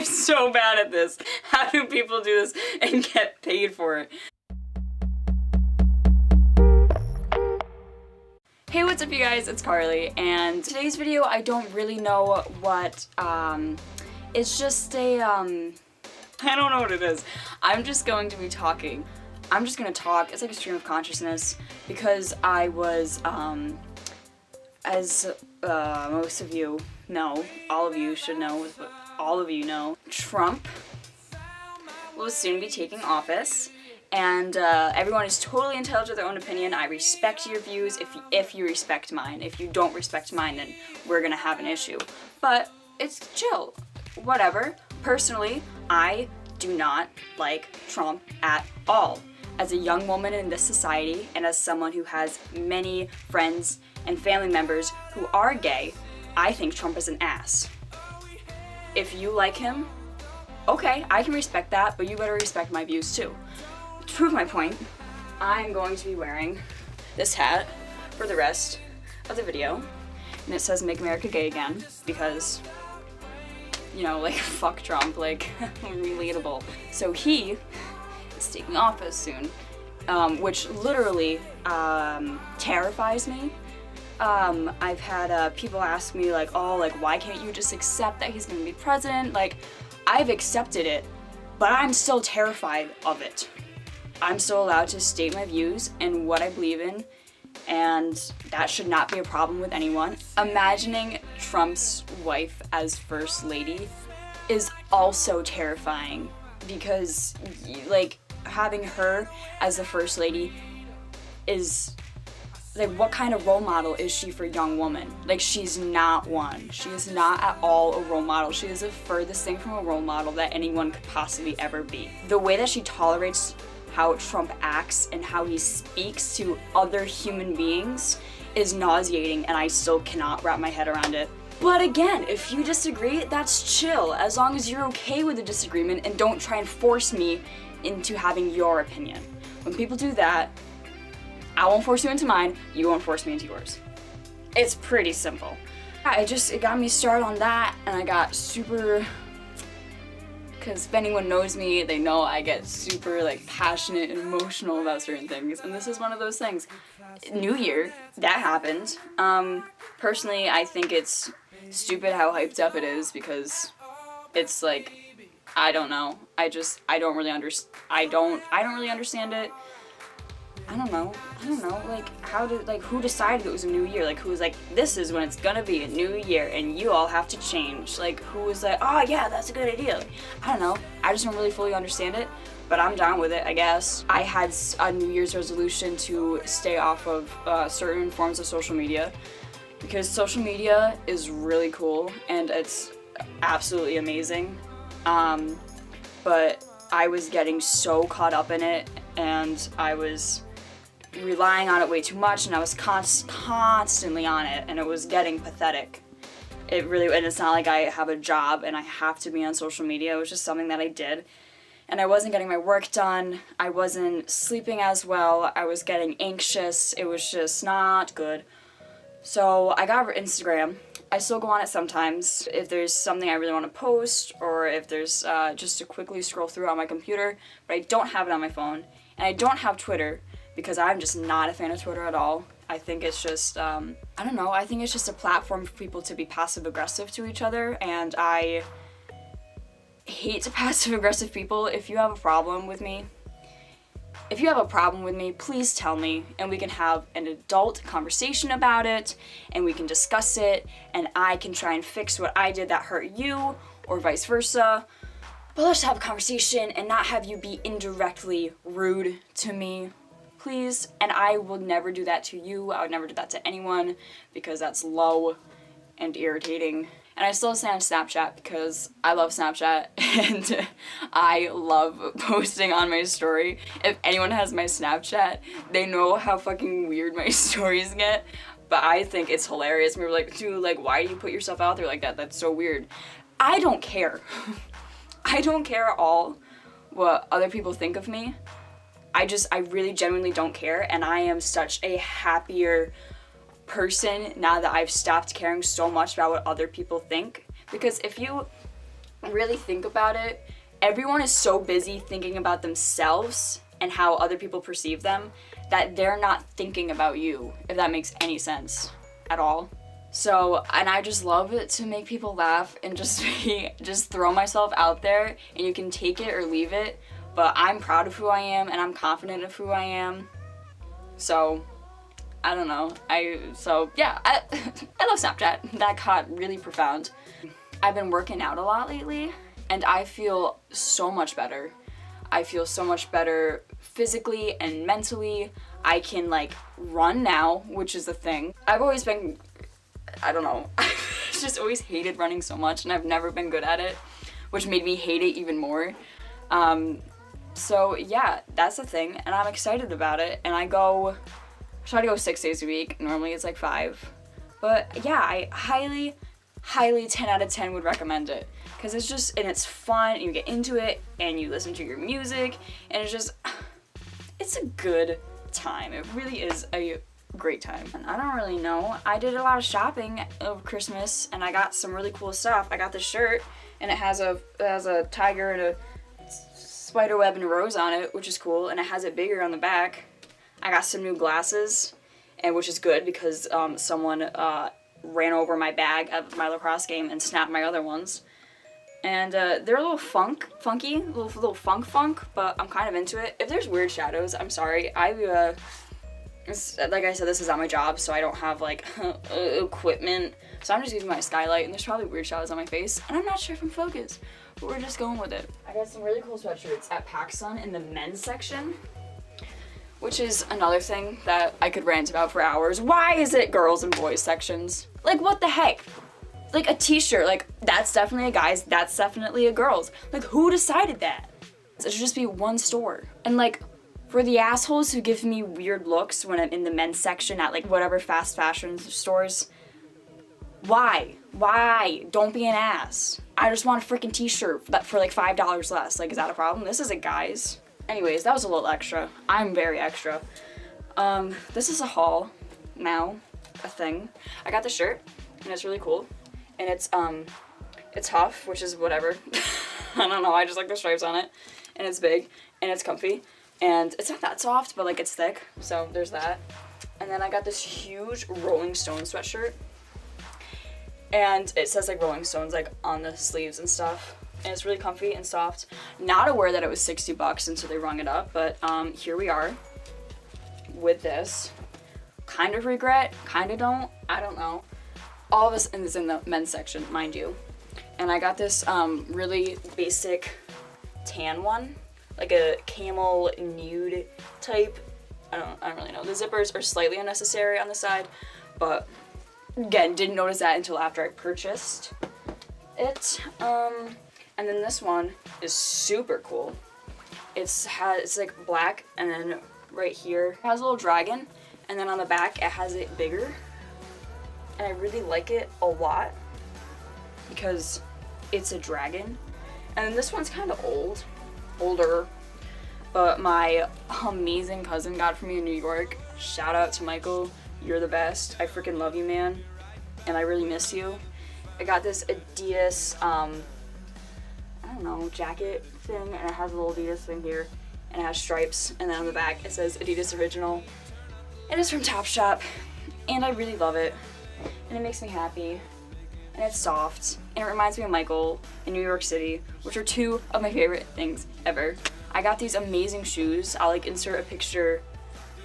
I'm so bad at this. How do people do this and get paid for it? Hey, what's up you guys? It's Carly, and today's video I don't really know what, it's just a, I don't know what it is. I'm just going to be talking. I'm just gonna talk. It's like a stream of consciousness because I was, as most of you know, all of you should know, all of you know, Trump will soon be taking office. And everyone is totally entitled to their own opinion. I respect your views if you respect mine. If you don't respect mine, then we're gonna have an issue. But it's chill. Whatever. Personally, I do not like Trump at all. As a young woman in this society, and as someone who has many friends and family members who are gay, I think Trump is an ass. If you like him, okay, I can respect that, but you better respect my views too. To prove my point, I'm going to be wearing this hat for the rest of the video, and it says "Make America Gay Again" because, you know, like, fuck Trump, like, relatable. So he is taking office soon, which literally terrifies me. I've had people ask me like, oh, like, why can't you just accept that he's gonna be president? Like, I've accepted it, but I'm still terrified of it. I'm still allowed to state my views and what I believe in, and that should not be a problem with anyone. Imagining Trump's wife as first lady is also terrifying because, like, having her as the first lady is, like, what kind of role model is she for a young woman? Like, she's not one. She is not at all a role model. She is the furthest thing from a role model that anyone could possibly ever be. The way that she tolerates how Trump acts and how he speaks to other human beings is nauseating, and I still cannot wrap my head around it. But again, if you disagree, that's chill, as long as you're okay with the disagreement and don't try and force me into having your opinion. When people do that, I won't force you into mine, you won't force me into yours. It's pretty simple. It got me started on that, and I got super, because if anyone knows me, they know I get super, like, passionate and emotional about certain things, and this is one of those things. New Year, that happened. Personally, I think it's stupid how hyped up it is, because it's like, I don't know. I don't really understand it. I don't know, like, who decided it was a new year? Like, who was like, this is when it's gonna be a new year and you all have to change? Like, who was like, oh yeah, that's a good idea? Like, I don't know, I just don't really fully understand it, but I'm down with it, I guess. I had a New Year's resolution to stay off of certain forms of social media, because social media is really cool and it's absolutely amazing, but I was getting so caught up in it, and I was relying on it way too much, and I was constantly on it, and it was getting pathetic. It really, and it's not like I have a job and I have to be on social media. It was just something that I did, and I wasn't getting my work done. I wasn't sleeping as well. I was getting anxious. It was just not good. So I got Instagram. I still go on it sometimes if there's something I really want to post, or if there's just to quickly scroll through on my computer, but I don't have it on my phone. And I don't have Twitter because I'm just not a fan of Twitter at all. I think it's just, I don't know, I think it's just a platform for people to be passive-aggressive to each other, and I hate passive-aggressive people. If you have a problem with me, please tell me, and we can have an adult conversation about it, and we can discuss it, and I can try and fix what I did that hurt you, or vice versa. But let's have a conversation and not have you be indirectly rude to me, please. And I will never do that to you. I would never do that to anyone, because that's low and irritating. And I still stay on Snapchat because I love Snapchat and I love posting on my story. If anyone has my Snapchat, they know how fucking weird my stories get. But I think it's hilarious. We were like, dude, like, why do you put yourself out there like that? That's so weird. I don't care. I don't care at all what other people think of me. I really genuinely don't care, and I am such a happier person now that I've stopped caring so much about what other people think. Because if you really think about it, everyone is so busy thinking about themselves and how other people perceive them that they're not thinking about you, if that makes any sense at all. So, and I just love it to make people laugh and just throw myself out there, and you can take it or leave it, but I'm proud of who I am and I'm confident of who I am. So, I don't know. I love Snapchat. That got really profound. I've been working out a lot lately, and I feel so much better. I feel so much better physically and mentally. I can like run now, which is the thing. I've always been, I don't know, I've just always hated running so much, and I've never been good at it, which made me hate it even more. So yeah, that's the thing, and I'm excited about it, and I try to go 6 days a week. Normally it's like 5. But yeah, I highly 10 out of 10 would recommend it, because it's just, and it's fun, and you get into it, and you listen to your music, and it's a good time. It really is a great time. And I don't really know. I did a lot of shopping over Christmas, and I got some really cool stuff. I got this shirt, and it has a tiger and a spider web and a rose on it, which is cool, and it has it bigger on the back. I got some new glasses, and which is good because someone ran over my bag at my lacrosse game and snapped my other ones. And they're a little funky, little funk, but I'm kind of into it. If there's weird shadows, I'm sorry. Like I said, this is not my job, so I don't have like equipment. So I'm just using my skylight, and there's probably weird shadows on my face, and I'm not sure if I'm focused, but we're just going with it. I got some really cool sweatshirts at PacSun in the men's section, which is another thing that I could rant about for hours. Why is it girls and boys sections? Like, what the heck? Like, a t-shirt, like, that's definitely a guy's, that's definitely a girl's. Like, who decided that? It should just be one store. And, like, for the assholes who give me weird looks when I'm in the men's section at, like, whatever fast fashion stores, why? Don't be an ass. I just want a freaking t-shirt for like $5 less. Like, is that a problem? This isn't guys. Anyways, that was a little extra. I'm very extra. This is a haul now, a thing. I got the shirt, and it's really cool. And it's Huff, which is whatever. I don't know, I just like the stripes on it. And it's big, and it's comfy. And it's not that soft, but like it's thick, so there's that. And then I got this huge Rolling Stone sweatshirt. And it says like Rolling Stones like on the sleeves and stuff. And it's really comfy and soft. Not aware that it was $60 until they rung it up, but here we are with this. Kind of regret, kind of don't, I don't know. All of this is in the men's section, mind you. And I got this really basic tan one, like a camel nude type. I don't really know. The zippers are slightly unnecessary on the side, but again, didn't notice that until after I purchased it. And then this one is super cool. It's like black, and then right here it has a little dragon, and then on the back it has it bigger. And I really like it a lot because it's a dragon. And then this one's kind of older, but my amazing cousin got it for me in New York. Shout out to Michael, you're the best. I freaking love you, man, and I really miss you. I got this Adidas, I don't know, jacket thing, and it has a little Adidas thing here, and it has stripes, and then on the back it says Adidas Original. It is from Topshop, and I really love it, and it makes me happy, and it's soft, and it reminds me of Michael in New York City, which are two of my favorite things ever. I got these amazing shoes. I'll like insert a picture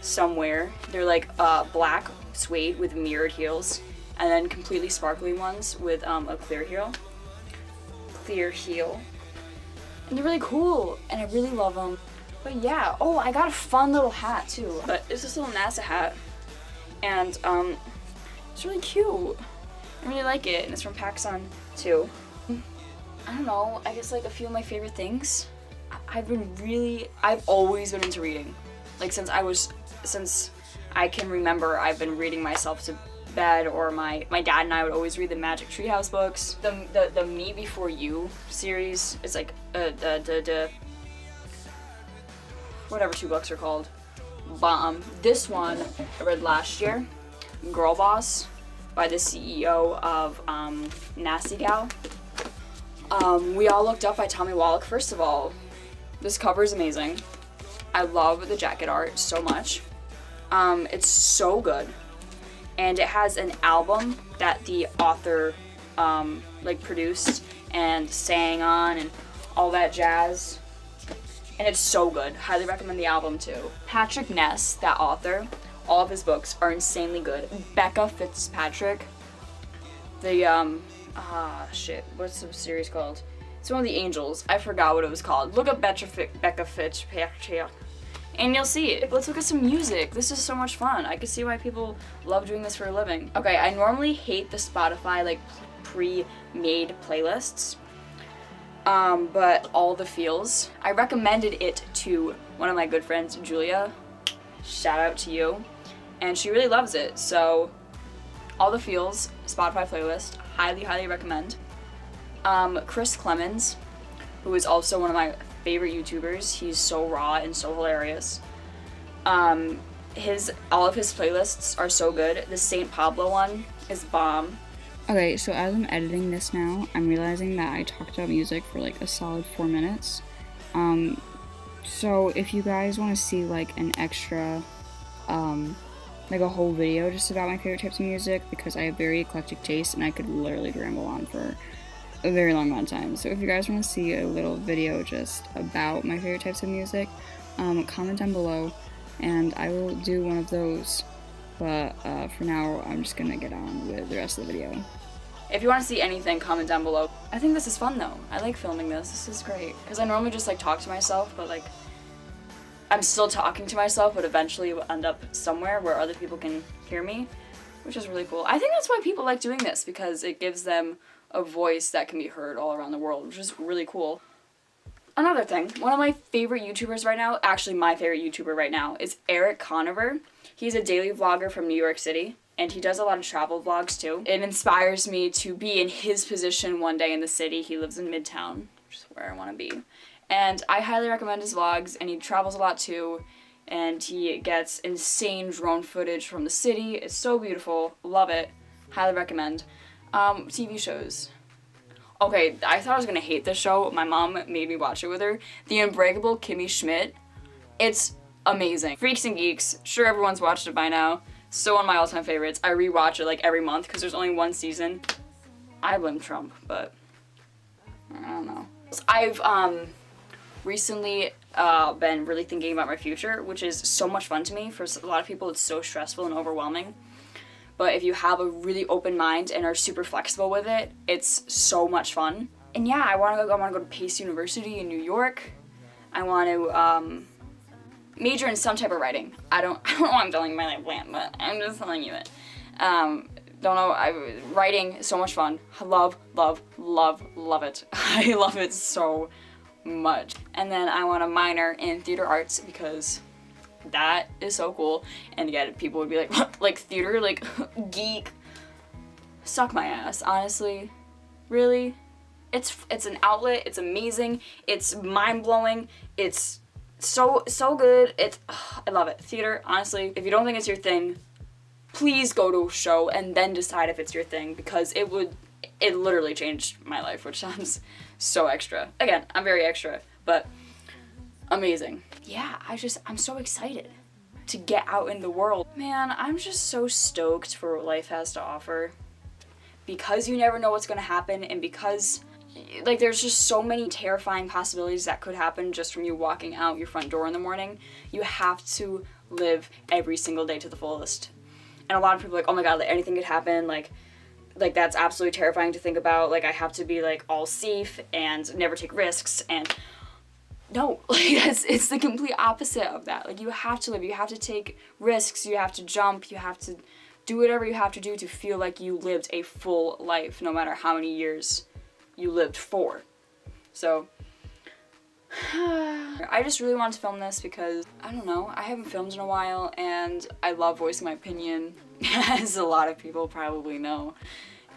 somewhere. They're like black suede with mirrored heels, and then completely sparkly ones with a clear heel. And they're really cool, and I really love them. But yeah, oh, I got a fun little hat too. But it's this little NASA hat, and it's really cute. I really like it, and it's from PacSun too. I don't know, I guess like a few of my favorite things. I've always been into reading. Like since I can remember, I've been reading myself to bed, or my dad and I would always read the Magic Treehouse books. The Me Before You series is like whatever 2 books are called. This one I read last year, Girl Boss, by the CEO of Nasty Gal. We All Looked Up by Tommy Wallach. First of all, this cover is amazing. I love the jacket art so much. It's so good. And it has an album that the author like produced and sang on and all that jazz. And it's so good. Highly recommend the album too. Patrick Ness, that author, all of his books are insanely good. Becca Fitzpatrick, the what's the series called? It's one of the Angels. I forgot what it was called. Look up Becca Fitzpatrick and you'll see it. Let's look at some music. This is so much fun. I can see why people love doing this for a living. Okay, I normally hate the Spotify like pre-made playlists, but All the Feels, I recommended it to one of my good friends, Julia. Shout out to you. And she really loves it. So All the Feels, Spotify playlist, highly recommend. Chris Clemens, who is also one of my favorite YouTubers. He's so raw and so hilarious. All of his playlists are so good. The Saint Pablo one is bomb. Okay, so as I'm editing this now, I'm realizing that I talked about music for like a solid 4 minutes. So if you guys want to see like an extra, like a whole video just about my favorite types of music, because I have very eclectic taste and I could literally ramble on for a very long amount of time. So if you guys want to see a little video just about my favorite types of music, comment down below and I will do one of those. But for now, I'm just gonna get on with the rest of the video. If you want to see anything, comment down below. I think this is fun though. I like filming this. This is great. Because I normally just like talk to myself, but like I'm still talking to myself, but eventually will end up somewhere where other people can hear me, which is really cool. I think that's why people like doing this, because it gives them a voice that can be heard all around the world, which is really cool. Another thing, one of my favorite YouTubers right now, actually my favorite YouTuber right now, is Eric Conover. He's a daily vlogger from New York City, and he does a lot of travel vlogs too. It inspires me to be in his position one day in the city. He lives in Midtown, which is where I want to be. And I highly recommend his vlogs, and he travels a lot too, and he gets insane drone footage from the city. It's so beautiful. Love it. Highly recommend. TV shows. Okay, I thought I was gonna hate this show. My mom made me watch it with her. The Unbreakable Kimmy Schmidt. It's amazing. Freaks and Geeks. Sure, everyone's watched it by now. Still one of my all-time favorites. I rewatch it like every month because there's only one season. I blame Trump, but I don't know. I've recently been really thinking about my future, which is so much fun to me. For a lot of people, it's so stressful and overwhelming. But if you have a really open mind and are super flexible with it, it's so much fun. And yeah, I want to go to Pace University in New York. I want to major in some type of writing. I don't know why I'm telling you my life plan, but I'm just telling you it. Don't know. Writing is so much fun. I love it. I love it so much. And then I want a minor in theater arts because that is so cool. And again, people would be like, like theater, like geek. Suck my ass, honestly. Really? It's an outlet. It's amazing. It's mind-blowing. It's so good. I love it. Theater, honestly, if you don't think it's your thing, please go to a show and then decide if it's your thing, because it literally changed my life, which sounds so extra. Again, I'm very extra, but amazing. Yeah, I'm so excited to get out in the world. Man, I'm just so stoked for what life has to offer, because you never know what's gonna happen, and because like there's just so many terrifying possibilities that could happen just from you walking out your front door in the morning. You have to live every single day to the fullest. And a lot of people are like, oh my god, like anything could happen, like that's absolutely terrifying to think about, like I have to be like all safe and never take risks. And no, like it's the complete opposite of that. Like you have to live, you have to take risks, you have to jump, you have to do whatever you have to do to feel like you lived a full life, no matter how many years you lived for. So I just really wanted to film this because, I don't know, I haven't filmed in a while and I love voicing my opinion, as a lot of people probably know.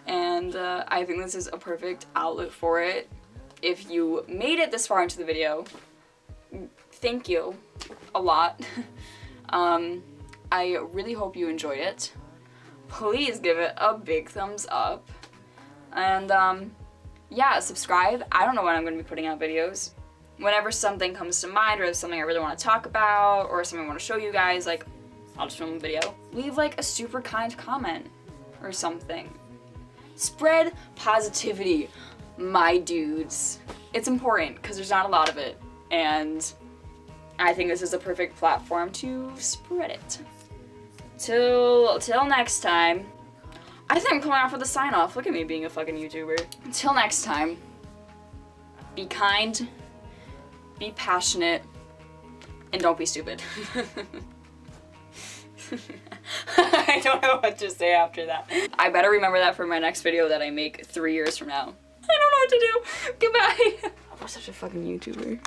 And I think this is a perfect outlet for it. If you made it this far into the video, thank you a lot. I really hope you enjoyed it. Please give it a big thumbs up. And yeah, subscribe. I don't know when I'm going to be putting out videos. Whenever something comes to mind or something I really want to talk about or something I want to show you guys, like, I'll just film a video. Leave like a super kind comment or something. Spread positivity, my dudes. It's important because there's not a lot of it, and I think this is a perfect platform to spread it. Till next time. I think I'm coming off with a sign off. Look at me being a fucking YouTuber. Until next time, be kind, be passionate, and don't be stupid. I don't know what to say after that. I better remember that for my next video that I make 3 years from now. I don't know what to do. Goodbye. I'm such a fucking YouTuber.